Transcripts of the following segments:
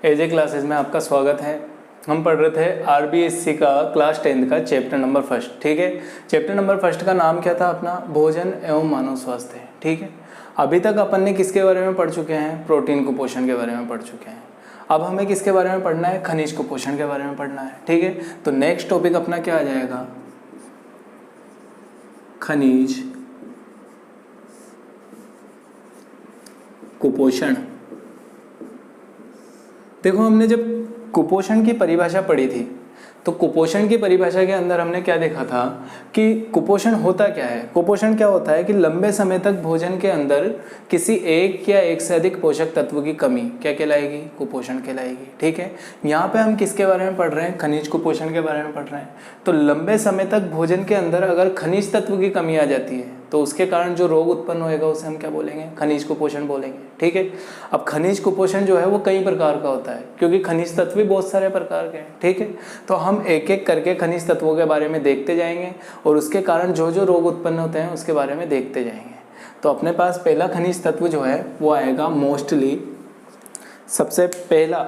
एजे classes में आपका स्वागत है। हम पढ़ रहे थे आरबीएससी का क्लास 10th का चैप्टर नंबर फर्स्ट। ठीक है, चैप्टर नंबर फर्स्ट का नाम क्या था अपना? भोजन एवं मानव स्वास्थ्य। ठीक है, अभी तक अपन ने किसके बारे में पढ़ चुके हैं? प्रोटीन कुपोषण के बारे में पढ़ चुके हैं। अब हमें किसके बारे में पढ़ना है? खनिज कुपोषण के बारे में पढ़ना है। ठीक है, तो नेक्स्ट टॉपिक अपना क्या आ जाएगा? खनिज कुपोषण। देखो, हमने जब कुपोषण की परिभाषा पढ़ी थी तो कुपोषण की परिभाषा के अंदर हमने क्या देखा था कि कुपोषण होता क्या है। कुपोषण क्या होता है कि लंबे समय तक भोजन के अंदर किसी एक या एक से अधिक पोषक तत्व की कमी क्या कहलाएगी? कुपोषण कहलाएगी। ठीक है, यहाँ पे हम किसके बारे में पढ़ रहे हैं? खनिज कुपोषण के बारे में पढ़ रहे हैं। तो लंबे समय तक भोजन के अंदर अगर खनिज तत्व की कमी आ जाती है तो उसके कारण जो रोग उत्पन्न होएगा उसे हम क्या बोलेंगे? खनिज कुपोषण बोलेंगे। ठीक है, अब खनिज कुपोषण जो है वो कई प्रकार का होता है क्योंकि खनिज तत्व भी बहुत सारे प्रकार के हैं। ठीक है, तो हम एक एक करके खनिज तत्वों के बारे में देखते जाएंगे और उसके कारण जो जो रोग उत्पन्न होते हैं उसके बारे में देखते जाएंगे। तो अपने पास पहला खनिज तत्व जो है वो आएगा मोस्टली, सबसे पहला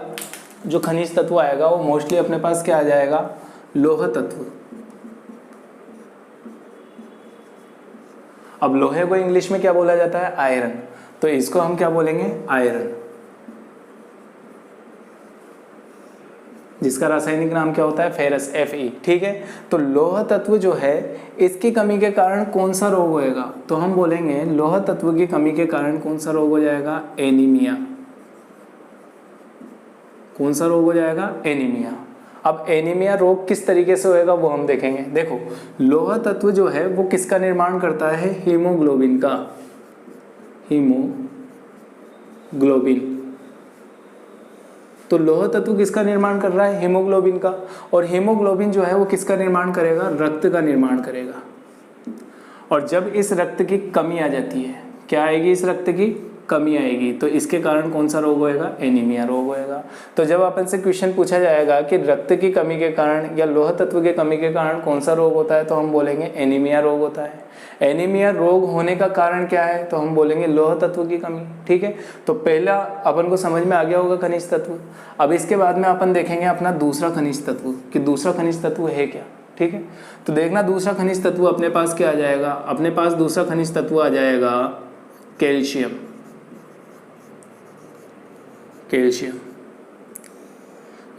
जो खनिज तत्व आएगा वो मोस्टली अपने पास क्या आ जाएगा? लौह तत्व। अब लोहे को इंग्लिश में क्या बोला जाता है? आयरन। तो इसको हम क्या बोलेंगे? आयरन, जिसका रासायनिक नाम क्या होता है? Ferrous, Fe। ठीक है, तो लौह तत्व जो है इसकी कमी के कारण कौन सा रोग होएगा? तो हम बोलेंगे लौह तत्व की कमी के कारण कौन सा रोग हो जाएगा? एनीमिया। कौन सा रोग हो जाएगा? एनीमिया। अब एनीमिया रोग किस तरीके से होएगा वो हम देखेंगे। देखो, लौह तत्व जो है वो किसका निर्माण करता है? हीमोग्लोबिन का। हीमोग्लोबिन। तो लौह तत्व किसका निर्माण कर रहा है? हीमोग्लोबिन का। और हीमोग्लोबिन जो है वो किसका निर्माण करेगा? रक्त का निर्माण करेगा। और जब इस रक्त की कमी आ जाती है, क्या आएगी? इस रक्त की कमी आएगी, तो इसके कारण कौन सा रोग होएगा? एनीमिया रोग होएगा। तो जब अपन से क्वेश्चन पूछा जाएगा कि रक्त की कमी के कारण या लौह तत्व की कमी के कारण कौन सा रोग होता है, तो हम बोलेंगे एनीमिया रोग होता है। एनीमिया रोग होने का कारण क्या है? तो हम बोलेंगे लौह तत्व की कमी। ठीक है, तो पहला अपन को समझ में आ गया होगा खनिज तत्व। अब इसके बाद में अपन देखेंगे अपना दूसरा खनिज तत्व कि दूसरा खनिज तत्व है क्या। ठीक है, तो देखना दूसरा खनिज तत्व अपने पास क्या आ जाएगा? अपने पास दूसरा खनिज तत्व आ जाएगा कैल्शियम। कैल्शियम।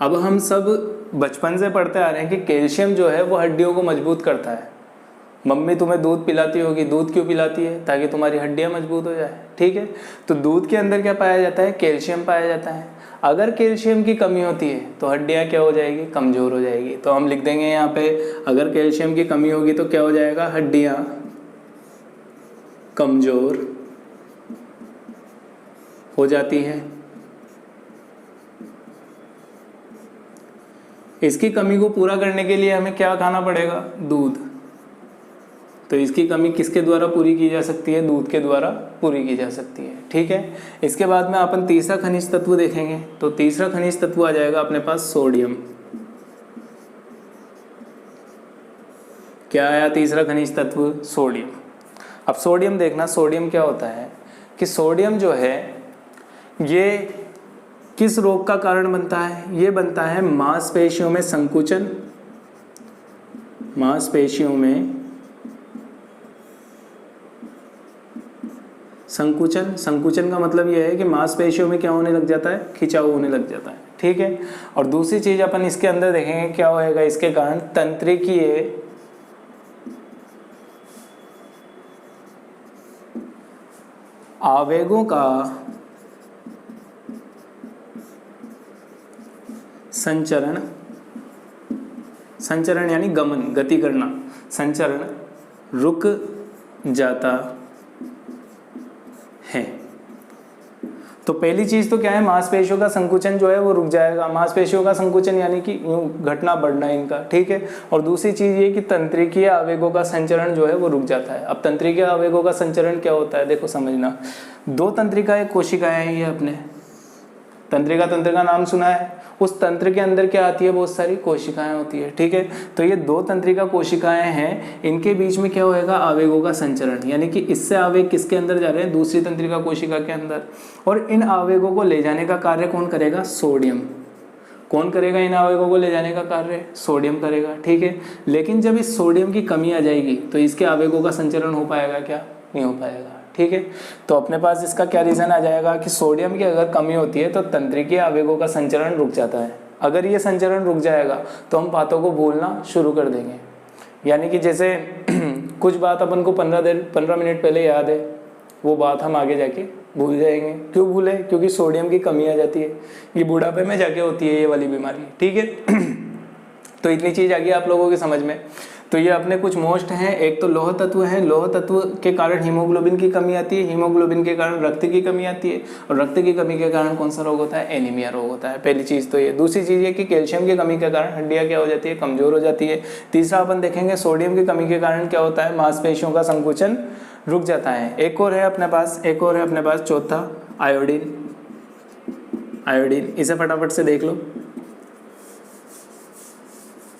अब हम सब बचपन से पढ़ते आ रहे हैं कि कैल्शियम जो है वो हड्डियों को मजबूत करता है। मम्मी तुम्हें दूध पिलाती होगी, दूध क्यों पिलाती है? ताकि तुम्हारी हड्डियां मजबूत हो जाए। ठीक है, तो दूध के अंदर क्या पाया जाता है? कैल्शियम पाया जाता है। अगर कैल्शियम की कमी होती है तो हड्डियां क्या हो जाएगी? कमजोर हो जाएगी। तो हम लिख देंगे यहाँ पे, अगर कैल्शियम की कमी होगी तो क्या हो जाएगा? हड्डियां कमजोर हो जाती हैं। इसकी कमी को पूरा करने के लिए हमें क्या खाना पड़ेगा? दूध। तो इसकी कमी किसके द्वारा पूरी की जा सकती है? दूध के द्वारा पूरी की जा सकती है। ठीक है, इसके बाद में अपन तीसरा खनिज तत्व देखेंगे। तो तीसरा खनिज तत्व आ जाएगा अपने पास सोडियम। क्या आया तीसरा खनिज तत्व? सोडियम। अब सोडियम देखना, सोडियम क्या होता है कि सोडियम जो है ये किस रोग का कारण बनता है? ये बनता है मांसपेशियों में संकुचन। मांसपेशियों में संकुचन। संकुचन का मतलब यह है कि मांसपेशियों में क्या होने लग जाता है? खिंचाव होने लग जाता है। ठीक है, और दूसरी चीज अपन इसके अंदर देखेंगे क्या होएगा इसके कारण? तंत्रिकीय आवेगों का संचरण। संचरण यानी गमन, गति करना। संचरण रुक जाता है। तो पहली चीज तो क्या है? मांसपेशियों का संकुचन जो है वो रुक जाएगा। मांसपेशियों का संकुचन यानी कि घटना बढ़ना इनका। ठीक है, और दूसरी चीज ये कि तंत्रिकीय आवेगों का संचरण जो है वो रुक जाता है। अब तंत्रिकीय आवेगों का संचरण क्या होता है? देखो समझना, दो तंत्रिकाएं कोशिकाएं हैं ये अपने। तंत्रिका तंत्र का नाम सुना है। उस तंत्र के अंदर क्या आती है, बहुत सारी कोशिकाएं होती है, ठीक है। तो ये दो तंत्रिका कोशिकाएं हैं, इनके बीच में क्या होएगा, आवेगों का संचरण, यानी कि इससे आवेग किसके अंदर जा रहे हैं, दूसरी तंत्रिका कोशिका के अंदर। और इन आवेगों को ले जाने का कार्य कौन करेगा, सोडियम। कौन करेगा इन आवेगों को ले जाने का कार्य, सोडियम करेगा, ठीक है। लेकिन जब इस सोडियम की कमी आ जाएगी तो इसके आवेगों का संचरण हो पाएगा क्या, नहीं हो पाएगा, ठीक है। तो अपने पास इसका क्या रीजन आ जाएगा कि सोडियम की अगर कमी होती है तो तंत्रिकीय आवेगों का संचरण रुक जाता है। अगर ये संचरण रुक जाएगा तो हम बातों को भूलना शुरू कर देंगे। यानी कि जैसे कुछ बात अपन को 15 मिनट पहले याद है, वो बात हम आगे जाके भूल जाएंगे। क्यों भूले, क्योंकि सोडियम की कमी आ जाती है। ये बुढ़ापे में जाके होती है ये वाली बीमारी, ठीक है। तो इतनी चीज आ गई आप लोगों की समझ में। तो ये अपने कुछ मोस्ट हैं, एक तो लौह तत्व है, लौह तत्व के कारण हीमोग्लोबिन की कमी आती है, हीमोग्लोबिन के कारण रक्त की कमी आती है, और रक्त की कमी के कारण कौन सा रोग होता है, एनीमिया रोग होता है। पहली चीज तो ये। दूसरी चीज ये कि कैल्शियम की कमी के कारण हड्डियां क्या हो जाती है, कमजोर हो जाती है। तीसरा अपन देखेंगे सोडियम की कमी के कारण क्या होता है, मांसपेशियों का संकुचन रुक जाता है। एक और है अपने पास चौथा, आयोडीन। आयोडीन, इसे फटाफट से देख लो।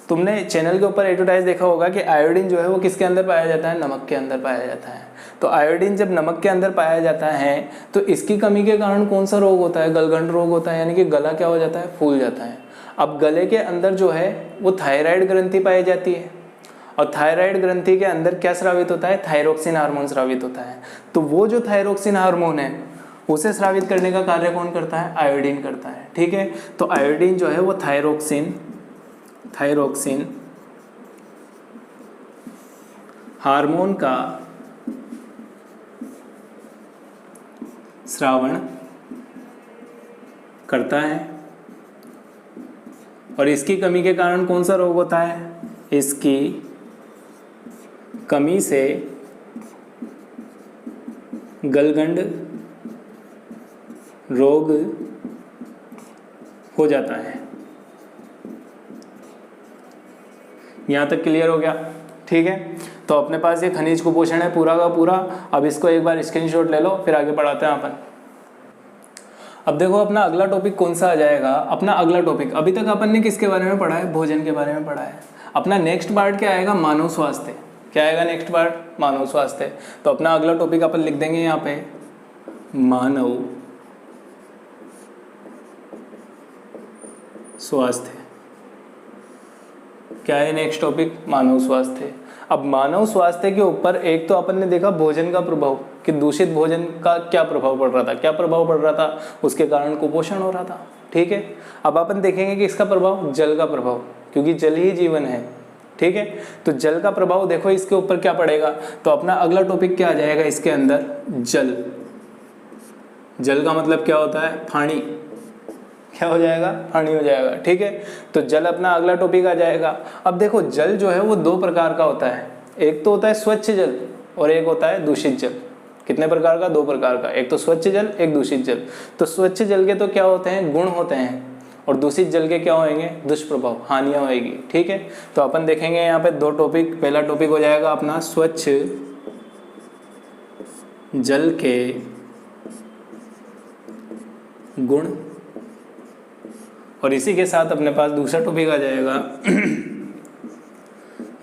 तुमने चैनल के ऊपर एडवर्टाइज देखा होगा कि आयोडीन जो है वो किसके अंदर पाया जाता है, नमक के अंदर पाया जाता है। तो आयोडीन जब नमक के अंदर पाया जाता है तो इसकी कमी के कारण कौन सा रोग होता है, गलगंड रोग होता है, यानी कि गला क्या हो जाता है, फूल जाता है। अब गले के अंदर जो है वो थायराइड ग्रंथि पाई जाती है, और थायराइड ग्रंथि के अंदर क्या स्रावित होता है, थायरोक्सिन हार्मोन स्रावित होता है। तो वो जो थायरोक्सिन हार्मोन है उसे स्रावित करने का कार्य कौन करता है, आयोडीन करता है, ठीक है। तो आयोडीन जो है वो थायरोक्सिन हार्मोन का स्रावण करता है, और इसकी कमी के कारण कौन सा रोग होता है, इसकी कमी से गलगंड रोग हो जाता है। यहाँ तक क्लियर हो गया, ठीक है। तो अपने पास ये खनिज कुपोषण है पूरा का पूरा। अब इसको एक बार स्क्रीनशॉट ले लो, फिर आगे बढ़ाते हैं अपन। अब देखो अपना अगला टॉपिक कौन सा आ जाएगा। अपना अगला टॉपिक, अभी तक अपन ने किसके बारे में पढ़ा है, भोजन के बारे में पढ़ा है। अपना नेक्स्ट पार्ट क्या आएगा, मानव स्वास्थ्य। क्या आएगा नेक्स्ट पार्ट, मानव स्वास्थ्य। तो अपना अगला टॉपिक अपन लिख देंगे यहाँ पे, मानव स्वास्थ्य। क्या है नेक्स्ट टॉपिक, मानव स्वास्थ्य। अब मानव स्वास्थ्य के ऊपर एक तो अपन ने देखा भोजन का प्रभाव, कि दूषित भोजन का क्या प्रभाव पड़ रहा था, क्या प्रभाव पड़ रहा था, उसके कारण कुपोषण हो रहा था, ठीक है। अब अपन देखेंगे कि इसका प्रभाव, जल का प्रभाव, क्योंकि जल ही जीवन है, ठीक है। तो जल का प्रभाव देखो इसके ऊपर क्या पड़ेगा। तो अपना अगला टॉपिक क्या आ जाएगा इसके अंदर, जल। जल का मतलब क्या होता है, पानी। क्या हो जाएगा, पानी हो जाएगा, ठीक है। तो जल अपना अगला टॉपिक आ जाएगा। अब देखो जल जो है वो दो प्रकार का होता है, एक तो होता है स्वच्छ जल और एक होता है दूषित जल। कितने प्रकार का, दो प्रकार का, एक तो स्वच्छ जल, एक दूषित जल। तो स्वच्छ जल के तो क्या होते हैं, गुण होते हैं, और दूषित जल के क्या होंगे, दुष्प्रभाव, हानियां होगी, ठीक है। तो अपन देखेंगे यहाँ पे दो टॉपिक। पहला टॉपिक हो जाएगा अपना स्वच्छ जल के गुण, और इसी के साथ अपने पास दूसरा टॉपिक आ जाएगा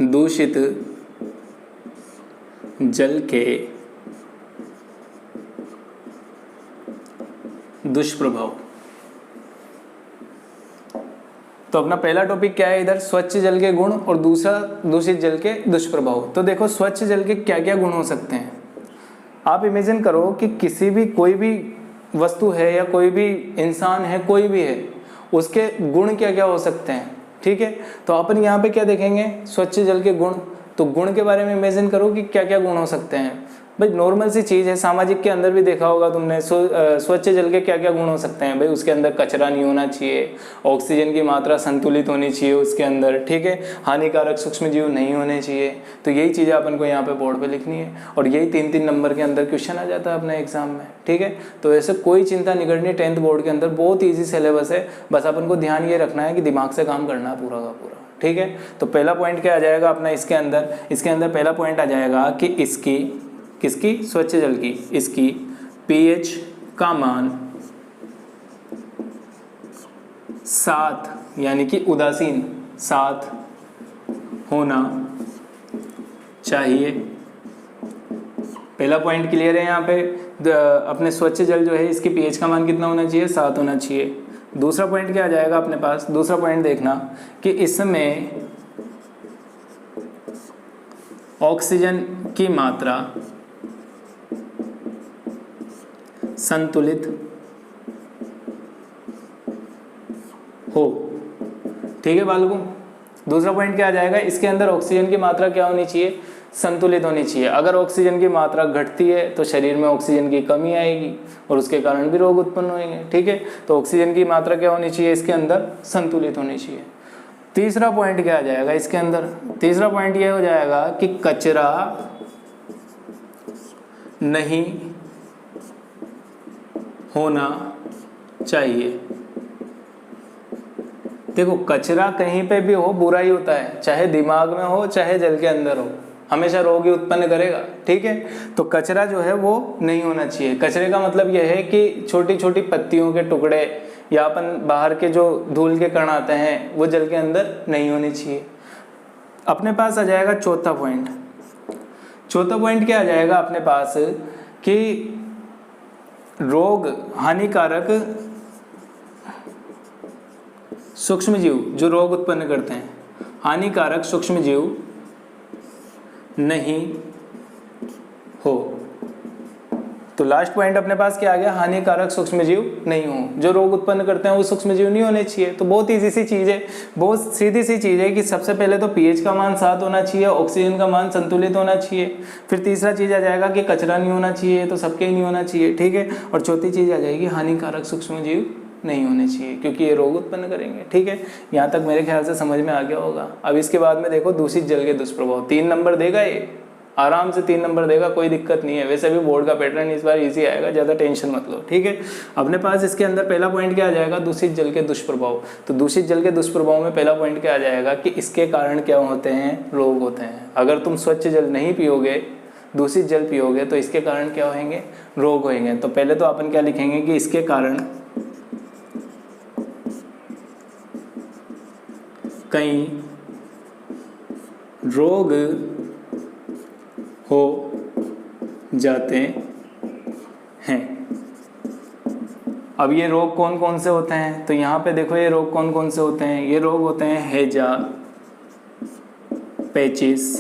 दूषित जल के दुष्प्रभाव। तो अपना पहला टॉपिक क्या है इधर, स्वच्छ जल के गुण, और दूसरा दूषित जल के दुष्प्रभाव। तो देखो स्वच्छ जल के क्या क्या गुण हो सकते हैं। आप इमेजिन करो कि किसी भी, कोई भी वस्तु है या कोई भी इंसान है, कोई भी है, उसके गुण क्या क्या हो सकते हैं, ठीक है। तो अपन यहाँ पे क्या देखेंगे, स्वच्छ जल के गुण। तो गुण के बारे में इमेजिन करो कि क्या क्या गुण हो सकते हैं। भाई नॉर्मल सी चीज़ है, सामाजिक के अंदर भी देखा होगा तुमने, स्वच्छ जल के क्या क्या गुण हो सकते हैं। भाई उसके अंदर कचरा नहीं होना चाहिए, ऑक्सीजन की मात्रा संतुलित होनी चाहिए उसके अंदर, ठीक है, हानिकारक सूक्ष्मजीव नहीं होने चाहिए। तो यही चीज़ें अपन को यहाँ पे बोर्ड पे लिखनी है, और यही 3-3 नंबर के अंदर क्वेश्चन आ जाता है अपने एग्जाम में, ठीक है। तो ऐसे कोई चिंता नहीं करनी, 10th बोर्ड के अंदर बहुत ईजी सिलेबस है। बस अपन को ध्यान ये रखना है कि दिमाग से काम करना है पूरा का पूरा, ठीक है। तो पहला पॉइंट क्या आ जाएगा अपना इसके अंदर पहला पॉइंट आ जाएगा कि इसकी, किसकी, स्वच्छ जल की, इसकी pH का मान साथ यानी कि उदासीन साथ होना चाहिए। पहला पॉइंट क्लियर है। यहाँ पे अपने स्वच्छ जल जो है इसकी पीएच का मान कितना होना चाहिए, 7 होना चाहिए। दूसरा पॉइंट क्या आ जाएगा अपने पास, दूसरा पॉइंट देखना कि इसमें ऑक्सीजन की मात्रा संतुलित हो। ठीक है बालकों, दूसरा पॉइंट क्या आ जाएगा, इसके अंदर ऑक्सीजन की मात्रा क्या होनी चाहिए, संतुलित होनी चाहिए। अगर ऑक्सीजन की मात्रा घटती है तो शरीर में ऑक्सीजन की कमी आएगी और उसके कारण भी रोग उत्पन्न होंगे। ठीक है, तो ऑक्सीजन की मात्रा क्या होनी चाहिए, इसके अंदर संतुलित होनी चाहिए। तीसरा पॉइंट क्या आ जाएगा इसके अंदर, तीसरा पॉइंट यह हो जाएगा कि कचरा नहीं होना चाहिए। देखो कचरा कहीं पे भी हो बुरा ही होता है, चाहे दिमाग में हो चाहे जल के अंदर हो, हमेशा रोग ही उत्पन्न करेगा। ठीक है, तो कचरा जो है वो नहीं होना चाहिए। कचरे का मतलब यह है कि छोटी छोटी पत्तियों के टुकड़े या अपन बाहर के जो धूल के कण आते हैं वो जल के अंदर नहीं होने चाहिए। अपने पास आ जाएगा चौथा पॉइंट। चौथा पॉइंट क्या आ जाएगा अपने पास कि रोग हानिकारक सूक्ष्म जीव जो रोग उत्पन्न करते हैं, हानिकारक सूक्ष्म जीव नहीं हो। तो लास्ट पॉइंट अपने पास क्या आ गया, हानिकारक सूक्ष्म जीव नहीं हो। जो रोग उत्पन्न करते हैं वो सूक्ष्म जीव नहीं होने चाहिए। तो बहुत इजी सी चीज है, बहुत सीधी सी चीज है कि सबसे पहले तो पीएच का मान 7 होना चाहिए, ऑक्सीजन का मान संतुलित होना चाहिए। फिर तीसरा चीज आ जाएगा कि कचरा नहीं होना चाहिए, तो सबके ही नहीं होना चाहिए। ठीक है, और चौथी चीज आ जाएगी हानिकारक सूक्ष्म जीव नहीं होने चाहिए क्योंकि ये रोग उत्पन्न करेंगे। ठीक है, यहाँ तक मेरे ख्याल से समझ में आ गया होगा। अब इसके बाद में देखो दूषित जल के दुष्प्रभाव। 3 नंबर देगा ये, आराम से 3 नंबर देगा, कोई दिक्कत नहीं है। वैसे भी बोर्ड का पैटर्न इस बार इजी आएगा, ज़्यादा टेंशन मत लो। ठीक है, अपने पास इसके अंदर पहला पॉइंट क्या आ जाएगा, दूषित जल के दुष्प्रभाव। तो दूषित जल के दुष्प्रभाव में पहला पॉइंट क्या आ जाएगा कि इसके कारण क्या होते हैं, रोग होते हैं। अगर तुम स्वच्छ जल नहीं पियोगे, दूषित जल पियोगे तो इसके कारण क्या होंगे, रोग होंगे। तो पहले तो अपन क्या लिखेंगे कि इसके कारण कई रोग हो जाते हैं। अब ये रोग कौन कौन से होते हैं, तो यहाँ पे देखो ये रोग कौन कौन से होते हैं। ये रोग होते हैं हैजा, पेचिस,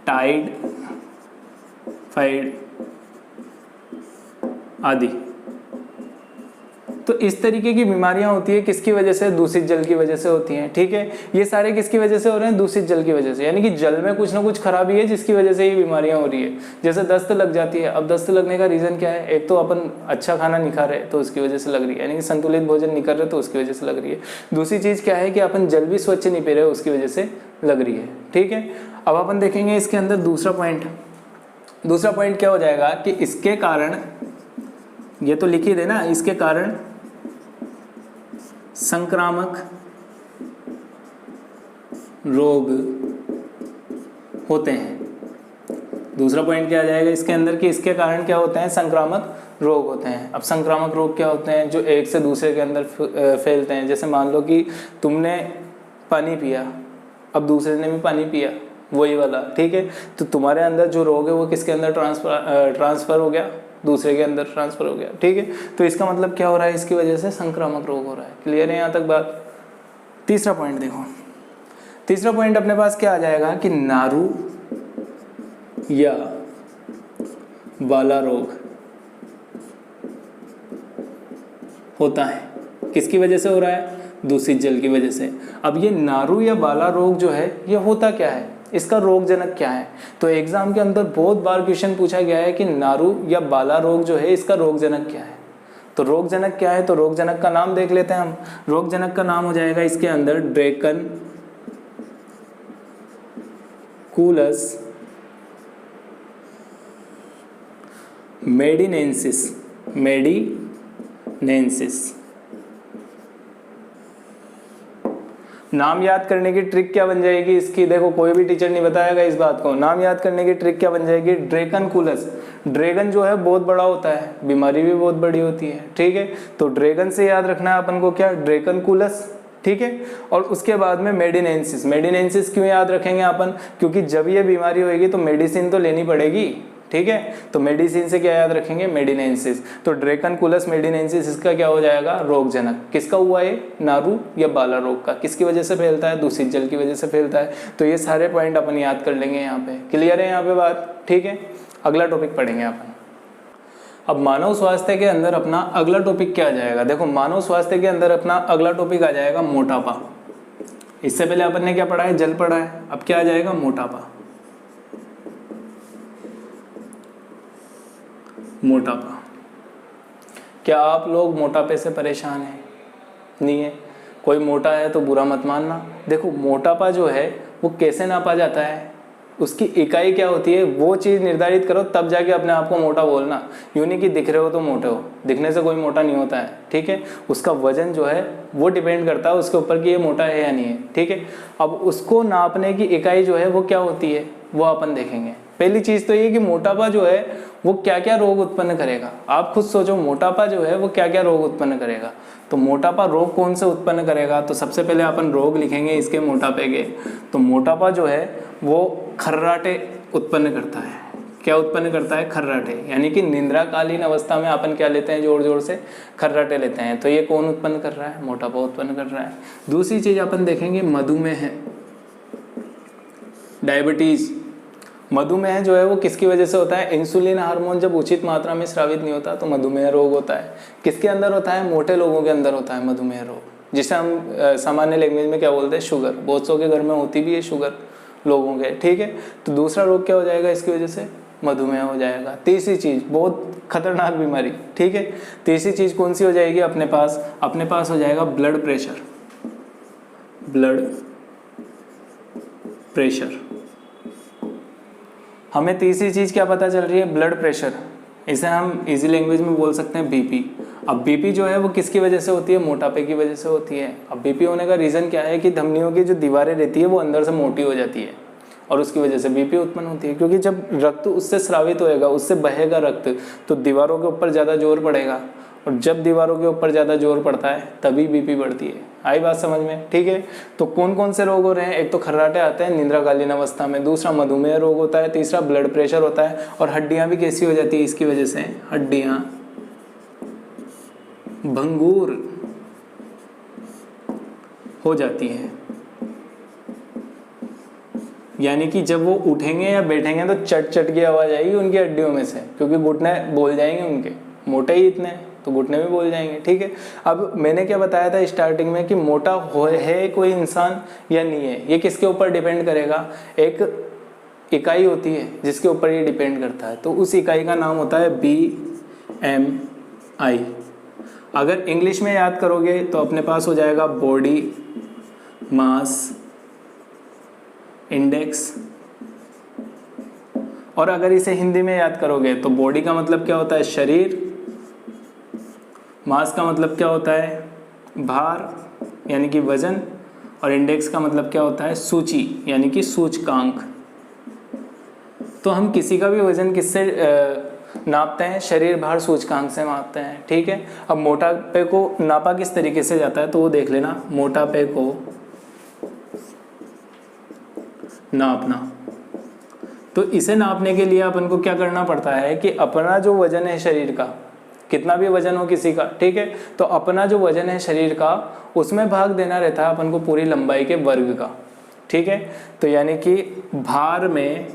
टाइफाइड आदि। तो इस तरीके की बीमारियां होती है किसकी वजह से, दूषित जल की वजह से होती हैं। ठीक है, ये सारे किसकी वजह से हो रहे हैं, दूषित जल की वजह से। यानी कि जल में कुछ ना कुछ खराबी है जिसकी वजह से ये बीमारियां हो रही है। जैसे दस्त लग जाती है, अब दस्त लगने का रीजन क्या है, एक तो अपन अच्छा खाना नहीं खा रहे तो उसकी वजह से लग रही है, यानी कि संतुलित भोजन नहीं कर रहे तो उसकी वजह से लग रही है। दूसरी चीज क्या है कि अपन जल भी स्वच्छ नहीं पी रहे उसकी वजह से लग रही है। ठीक है, अब अपन देखेंगे इसके अंदर दूसरा पॉइंट। दूसरा पॉइंट क्या हो जाएगा कि इसके कारण, ये तो लिख ही देना, इसके कारण संक्रामक रोग होते हैं। दूसरा पॉइंट क्या आ जाएगा इसके अंदर कि इसके कारण क्या होते हैं, संक्रामक रोग होते हैं। अब संक्रामक रोग क्या होते हैं, जो एक से दूसरे के अंदर फैलते हैं। जैसे मान लो कि तुमने पानी पिया, अब दूसरे ने भी पानी पिया, वही वाला। ठीक है, तो तुम्हारे अंदर जो रोग है वो किसके अंदर ट्रांसफर हो गया, दूसरे के अंदर ट्रांसफर हो गया। ठीक है, तो इसका मतलब क्या हो रहा है, इसकी वजह से संक्रामक रोग हो रहा है। क्लियर है यहाँ तक बात। तीसरा पॉइंट देखो, तीसरा पॉइंट अपने पास क्या आ जाएगा कि नारू या बाला रोग होता है। किसकी वजह से हो रहा है, दूषित जल की वजह से। अब ये नारू या बाला रोग जो है ये होता क्या है, इसका रोग जनक क्या है। तो एग्जाम के अंदर बहुत बार क्वेश्चन पूछा गया है कि नारू या बाला रोग जो है इसका रोग जनक क्या है। तो रोग जनक क्या है, तो रोग जनक का नाम देख लेते हैं हम। रोग जनक का नाम हो जाएगा इसके अंदर ड्रैकन कूलस मेडिनेंसिस। मेडिनेंसिस नाम याद करने की ट्रिक क्या बन जाएगी इसकी, देखो कोई भी टीचर नहीं बताएगा इस बात को। नाम याद करने की ट्रिक क्या बन जाएगी, ड्रैकन कूलस। ड्रैगन जो है बहुत बड़ा होता है, बीमारी भी बहुत बड़ी होती है, ठीक है। तो ड्रैगन से याद रखना है अपन को क्या, ड्रैगनकुलस, ठीक है। और उसके बाद में मेडिनेंसिस। मेडिनेंसिस क्यों याद रखेंगे अपन, क्योंकि जब ये बीमारी होगी तो मेडिसिन तो लेनी पड़ेगी, ठीक है। तो मेडिसिन से क्या याद रखेंगे, मेडिनेंसिस। तो ड्रैगनकुलस मेडिनेंसिस इसका क्या हो जाएगा, रोगजनक। किसका हुआ ये, नारू या बाला रोग का। किसकी वजह से फैलता है, दूषित जल की वजह से फैलता है। तो ये सारे पॉइंट अपन याद कर लेंगे यहाँ पे। क्लियर है यहाँ पे बात, ठीक है। अगला टॉपिक पढ़ेंगे अपन। अब मानव स्वास्थ्य के अंदर अपना अगला टॉपिक क्या आ जाएगा, देखो मानव स्वास्थ्य के अंदर अपना अगला टॉपिक आ जाएगा मोटापा। इससे पहले अपन ने क्या पढ़ा है, जल पढ़ा है, अब क्या आ जाएगा, मोटापा। मोटापा। क्या आप लोग मोटापे से परेशान हैं, नहीं है? कोई मोटा है तो बुरा मत मानना। देखो मोटापा जो है वो कैसे नापा जाता है, उसकी इकाई क्या होती है, वो चीज़ निर्धारित करो तब जाके अपने आप को मोटा बोलना। यूँ नहीं कि दिख रहे हो तो मोटे हो, दिखने से कोई मोटा नहीं होता है, ठीक है। उसका वजन जो है वो डिपेंड करता है उसके ऊपर कि ये मोटा है या नहीं है, ठीक है। अब उसको नापने की इकाई जो है वो क्या होती है वो अपन देखेंगे। पहली चीज़ तो ये कि मोटापा जो है वो क्या क्या रोग उत्पन्न करेगा। आप खुद सोचो मोटापा जो है वो क्या क्या रोग उत्पन्न करेगा। तो मोटापा रोग कौन से उत्पन्न करेगा, तो सबसे पहले अपन रोग लिखेंगे इसके मोटापे के। तो मोटापा जो है वो खर्राटे उत्पन्न करता है। क्या उत्पन्न करता है, खर्राटे। यानी कि निद्राकालीन अवस्था में अपन क्या लेते हैं, जोर जोर से खर्राटे लेते हैं। तो ये कौन उत्पन्न कर रहा है, मोटापा उत्पन्न कर रहा है। दूसरी चीज अपन देखेंगे मधुमेह, डायबिटीज। मधुमेह जो है वो किसकी वजह से होता है, इंसुलिन हार्मोन जब उचित मात्रा में स्रावित नहीं होता तो मधुमेह रोग होता है। किसके अंदर होता है, मोटे लोगों के अंदर होता है मधुमेह रोग, जिसे हम सामान्य लैंग्वेज में क्या बोलते हैं, शुगर। बहुत सौ के घर में होती भी है शुगर लोगों के, ठीक है। तो दूसरा रोग क्या हो जाएगा इसकी वजह से, मधुमेह हो जाएगा। तीसरी चीज बहुत खतरनाक बीमारी, ठीक है। तीसरी चीज कौन सी हो जाएगी अपने पास हो जाएगा ब्लड प्रेशर। Blood pressure. हमें तीसरी चीज क्या पता चल रही है, ब्लड प्रेशर। इसे हम इजी लैंग्वेज में बोल सकते हैं बीपी। अब बीपी जो है वो किसकी वजह से होती है, मोटापे की वजह से होती है। अब बीपी होने का रीज़न क्या है कि धमनियों की जो दीवारें रहती है वो अंदर से मोटी हो जाती है और उसकी वजह से बीपी उत्पन्न होती है। क्योंकि जब रक्त उससे स्रावित होएगा, उससे बहेगा रक्त, तो दीवारों के ऊपर ज़्यादा जोर पड़ेगा और जब दीवारों के ऊपर ज़्यादा जोर पड़ता है तभी बीपी बढ़ती है। आई बात समझ में, ठीक है। तो कौन कौन से रोग हो रहे हैं, एक तो खर्राटे आते हैं निद्राकालीन अवस्था में, दूसरा मधुमेह रोग होता है, तीसरा ब्लड प्रेशर होता है। और हड्डियाँ भी कैसी हो जाती है इसकी वजह से, हड्डियाँ भंगूर हो जाती हैं। यानी कि जब वो उठेंगे या बैठेंगे तो चट चट की आवाज़ आएगी उनकी हड्डियों में से, क्योंकि घुटने बोल जाएंगे उनके, मोटे ही इतने तो घुटने भी बोल जाएंगे, ठीक है। अब मैंने क्या बताया था स्टार्टिंग में कि मोटा है कोई इंसान या नहीं है, ये किसके ऊपर डिपेंड करेगा, एक इकाई होती है जिसके ऊपर ये डिपेंड करता है। तो उस इकाई का नाम होता है BMI। अगर इंग्लिश में याद करोगे तो अपने पास हो जाएगा बॉडी मास इंडेक्स, और अगर इसे हिंदी में याद करोगे तो बॉडी का मतलब क्या होता है, शरीर, मास का मतलब क्या होता है, भार यानी कि वजन, और इंडेक्स का मतलब क्या होता है, सूची यानी कि सूचकांक। तो हम किसी का भी वजन किससे नापते हैं, शरीर भार सूचकांक से नापते हैं, ठीक है। अब मोटापे को नापा किस तरीके से जाता है तो वो देख लेना। मोटापे को नापना, तो इसे नापने के लिए अपन को क्या करना पड़ता है कि अपना जो वजन है शरीर का, कितना भी वजन हो किसी का, ठीक है, तो अपना जो वजन है शरीर का उसमें भाग देना रहता है अपन को पूरी लंबाई के वर्ग का, ठीक है। तो यानी कि भार में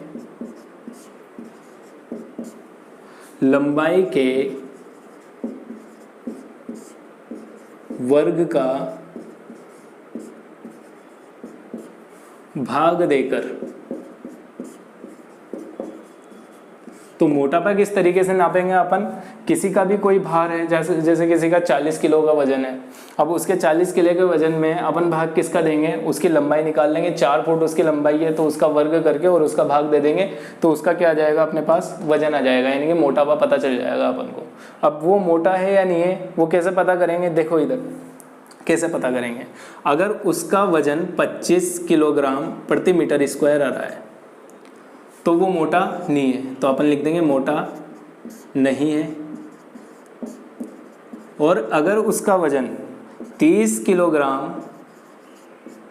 लंबाई के वर्ग का भाग देकर, तो मोटापा किस तरीके से नापेंगे अपन, किसी का भी कोई भार है, जैसे किसी का 40 किलो का वजन है, अब उसके 40 किलो के वजन में अपन भाग किसका देंगे, उसकी लंबाई निकाल लेंगे, 4 फुट उसकी लंबाई है तो उसका वर्ग करके और उसका भाग दे देंगे, तो उसका क्या आ जाएगा, अपने पास वजन आ जाएगा, यानी कि मोटापा पता चल जाएगा अपन को। अब वो मोटा है या नहीं है वो कैसे पता करेंगे, देखो इधर कैसे पता करेंगे। अगर उसका वजन 25 किलोग्राम प्रति मीटर स्क्वायर आ रहा है तो वो मोटा नहीं है, तो अपन लिख देंगे मोटा नहीं है, और अगर उसका वजन 30 किलोग्राम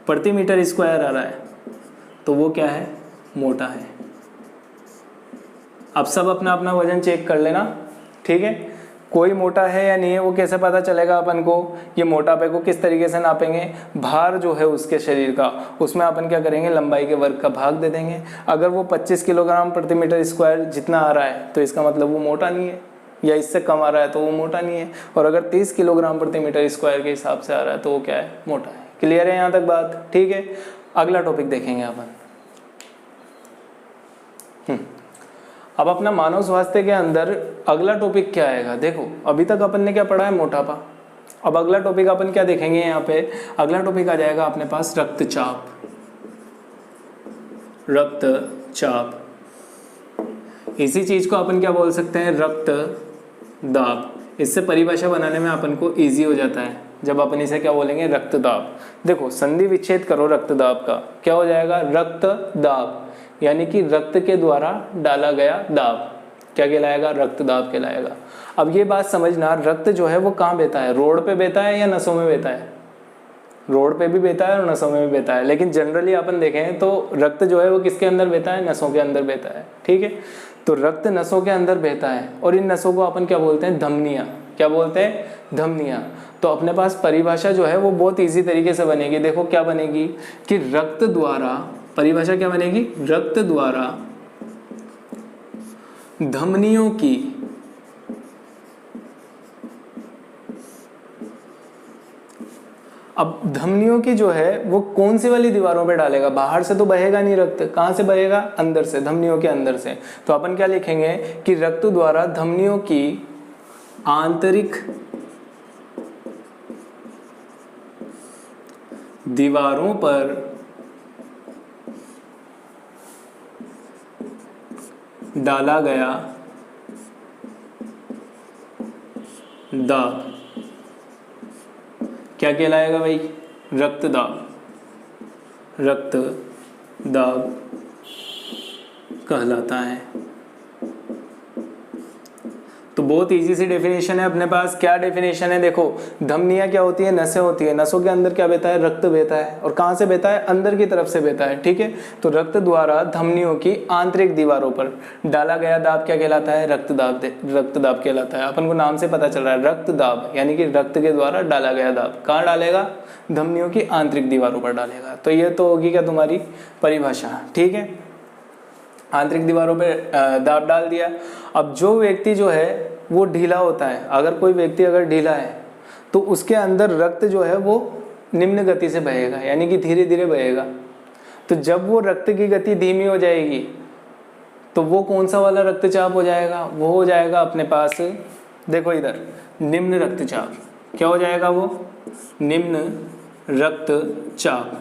प्रति मीटर स्क्वायर आ रहा है तो वो क्या है, मोटा है। अब सब अपना अपना वजन चेक कर लेना, ठीक है। कोई मोटा है या नहीं है वो कैसे पता चलेगा अपन को, ये मोटापे को किस तरीके से नापेंगे, भार जो है उसके शरीर का, उसमें अपन क्या करेंगे, लंबाई के वर्ग का भाग दे देंगे। अगर वो 25 किलोग्राम प्रति मीटर स्क्वायर जितना आ रहा है तो इसका मतलब वो मोटा नहीं है, या इससे कम आ रहा है तो वो मोटा नहीं है, और अगर 30 किलोग्राम प्रति मीटर स्क्वायर के हिसाब से आ रहा है तो वो क्या है, मोटा है। क्लियर है यहाँ तक बात, ठीक है। अगला टॉपिक देखेंगे अपन। अब अपना मानव स्वास्थ्य के अंदर अगला टॉपिक क्या आएगा, देखो अभी तक अपन ने क्या पढ़ा है, मोटापा। अब अगला टॉपिक अपन क्या देखेंगे यहाँ पे, अगला टॉपिक आ जाएगा अपने पास रक्तचाप। रक्तचाप, इसी चीज को अपन क्या बोल सकते हैं, रक्त दाब। इससे परिभाषा बनाने में अपन को इजी हो जाता है जब अपन इसे क्या बोलेंगे, रक्तदाब। देखो संधि विच्छेद करो रक्तदाब का, क्या हो जाएगा, रक्तदाब, यानी कि रक्त के द्वारा डाला गया दाब, क्या कहलाएगा, रक्तदाब कहलाएगा। अब ये बात समझना, रक्त जो है वो कहाँ बहता है, रोड पे बहता है या नसों में बहता है, रोड पे भी बहता है और नसों में भी बहता है, लेकिन जनरली अपन देखें तो रक्त जो है वो किसके अंदर बहता है, नसों के अंदर बहता है, ठीक है। तो रक्त नसों के अंदर बहता है और इन नसों को अपन क्या बोलते हैं, धमनियाँ, क्या बोलते हैं, धमनियाँ। तो अपने पास परिभाषा जो है वो बहुत इजी तरीके से बनेगी। देखो क्या बनेगी कि रक्त द्वारा, परिभाषा क्या बनेगी, रक्त द्वारा धमनियों की अब धमनियों की जो है वो कौन सी वाली दीवारों पे डालेगा, बाहर से तो बहेगा नहीं रक्त, कहाँ से बहेगा, अंदर से, धमनियों के अंदर से। तो अपन क्या लिखेंगे कि रक्त द्वारा धमनियों की आंतरिक दीवारों पर डाला गया दाब क्या कहलाएगा भाई, रक्तदाब, रक्तदाब कहलाता है। तो बहुत इजी सी डेफिनेशन है अपने पास। क्या डेफिनेशन है, देखो धमनियाँ क्या होती है, नसें होती है, नसों के अंदर क्या बहता है, रक्त बहता है, और कहाँ से बहता है, अंदर की तरफ से बहता है, ठीक है। तो रक्त द्वारा धमनियों की आंतरिक दीवारों पर डाला गया दाब क्या कहलाता है, रक्तदाब, रक्तदाब कहलाता है। अपन को नाम से पता चल रहा है रक्तदाब, यानी कि रक्त के द्वारा डाला गया दाब कहाँ डालेगा, धमनियों की आंतरिक दीवारों पर डालेगा। तो ये तो होगी क्या तुम्हारी परिभाषा, ठीक है। आंतरिक दीवारों पे दाब डाल दिया। अब जो व्यक्ति जो है वो ढीला होता है, अगर कोई व्यक्ति अगर ढीला है तो उसके अंदर रक्त जो है वो निम्न गति से बहेगा, यानी कि धीरे धीरे बहेगा। तो जब वो रक्त की गति धीमी हो जाएगी तो वो कौन सा वाला रक्तचाप हो जाएगा, वो हो जाएगा अपने पास, देखो इधर, निम्न रक्तचाप। क्या हो जाएगा वो, निम्न रक्तचाप।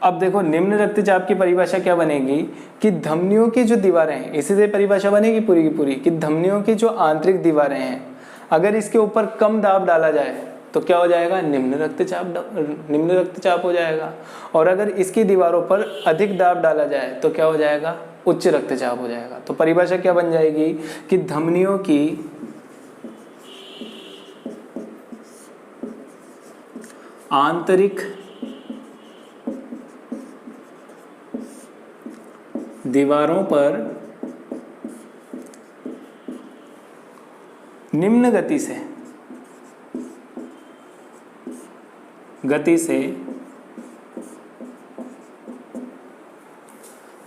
अब देखो निम्न रक्तचाप की परिभाषा क्या बनेगी कि धमनियों की जो दीवारें हैं, इसी से परिभाषा बनेगी पूरी की पूरी, कि धमनियों की जो आंतरिक दीवारें हैं अगर इसके ऊपर कम दाब डाला जाए तो क्या हो जाएगा, निम्न रक्तचाप हो जाएगा, और अगर इसकी दीवारों पर अधिक दाब डाला जाए तो क्या हो जाएगा, उच्च रक्तचाप हो जाएगा। तो परिभाषा क्या बन जाएगी कि धमनियों की आंतरिक दीवारों पर निम्न गति से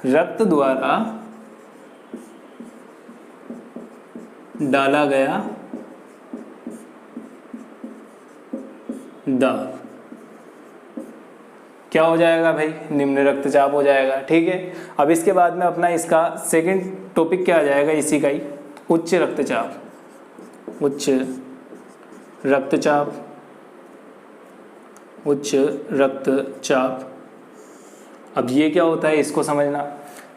रक्त द्वारा डाला गया दाब क्या हो जाएगा भाई, निम्न रक्तचाप हो जाएगा, ठीक है। अब इसके बाद में अपना इसका सेकंड टॉपिक क्या आ जाएगा, इसी का ही, उच्च रक्तचाप। उच्च रक्तचाप, उच्च रक्तचाप। अब ये क्या होता है इसको समझना।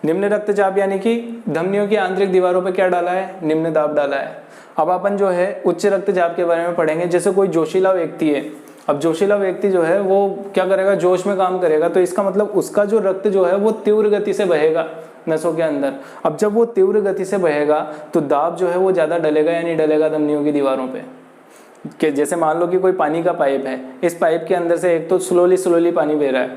निम्न रक्तचाप यानी कि धमनियों की आंतरिक दीवारों पर क्या डाला है, निम्न दाब डाला है। अब अपन जो है उच्च रक्तचाप के बारे में पढ़ेंगे। जैसे कोई जोशीला व्यक्ति है, अब जोशीला व्यक्ति जो है वो क्या करेगा, जोश में काम करेगा, तो इसका मतलब उसका जो रक्त जो है वो तीव्र गति से बहेगा, नसों के अंदर। अब जब वो तीव्र गति से बहेगा तो दाब जो है वो ज़्यादा डलेगा या नहीं डलेगा धमनियों की दीवारों पे। कि जैसे मान लो कि कोई पानी का पाइप है, इस पाइप के अंदर से एक तो स्लोली पानी बह रहा है,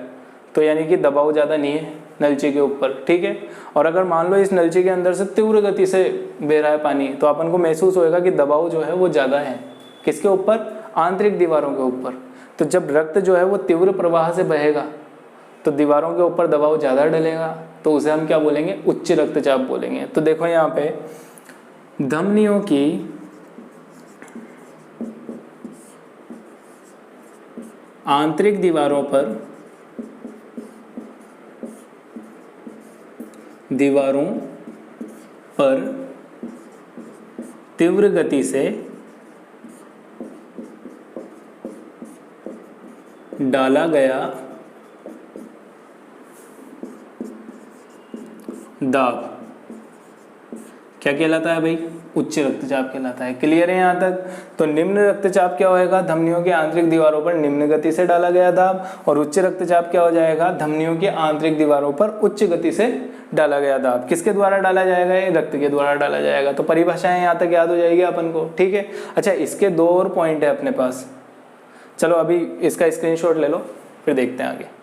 तो यानी कि दबाव ज़्यादा नहीं है नलची के ऊपर, ठीक है। और अगर मान लो इस नलची के अंदर से तीव्र गति से बह रहा है पानी, तो अपन को महसूस होएगा कि दबाव जो है वो ज़्यादा है। किसके ऊपर? आंतरिक दीवारों के ऊपर। तो जब रक्त जो है वो तीव्र प्रवाह से बहेगा तो दीवारों के ऊपर दबाव ज़्यादा डलेगा, तो उसे हम क्या बोलेंगे? उच्च रक्तचाप बोलेंगे। तो देखो यहाँ पे धमनियों की आंतरिक दीवारों पर तीव्र गति से डाला गया दाब क्या कहलाता है भाई? उच्च रक्तचाप कहलाता है। क्लियर है यहाँ तक? तो निम्न रक्तचाप क्या होएगा? धमनियों की आंतरिक दीवारों पर निम्न गति से डाला गया दाब। और उच्च रक्तचाप क्या हो जाएगा? धमनियों की आंतरिक दीवारों पर उच्च गति से डाला गया दाब। किसके द्वारा डाला जाएगा? ये रक्त के द्वारा डाला जाएगा। तो परिभाषाएं यहाँ तक याद हो जाएगी अपन को, ठीक है। अच्छा, इसके 2 और पॉइंट है अपने पास। चलो अभी इसका स्क्रीनशॉट ले लो, फिर देखते हैं आगे।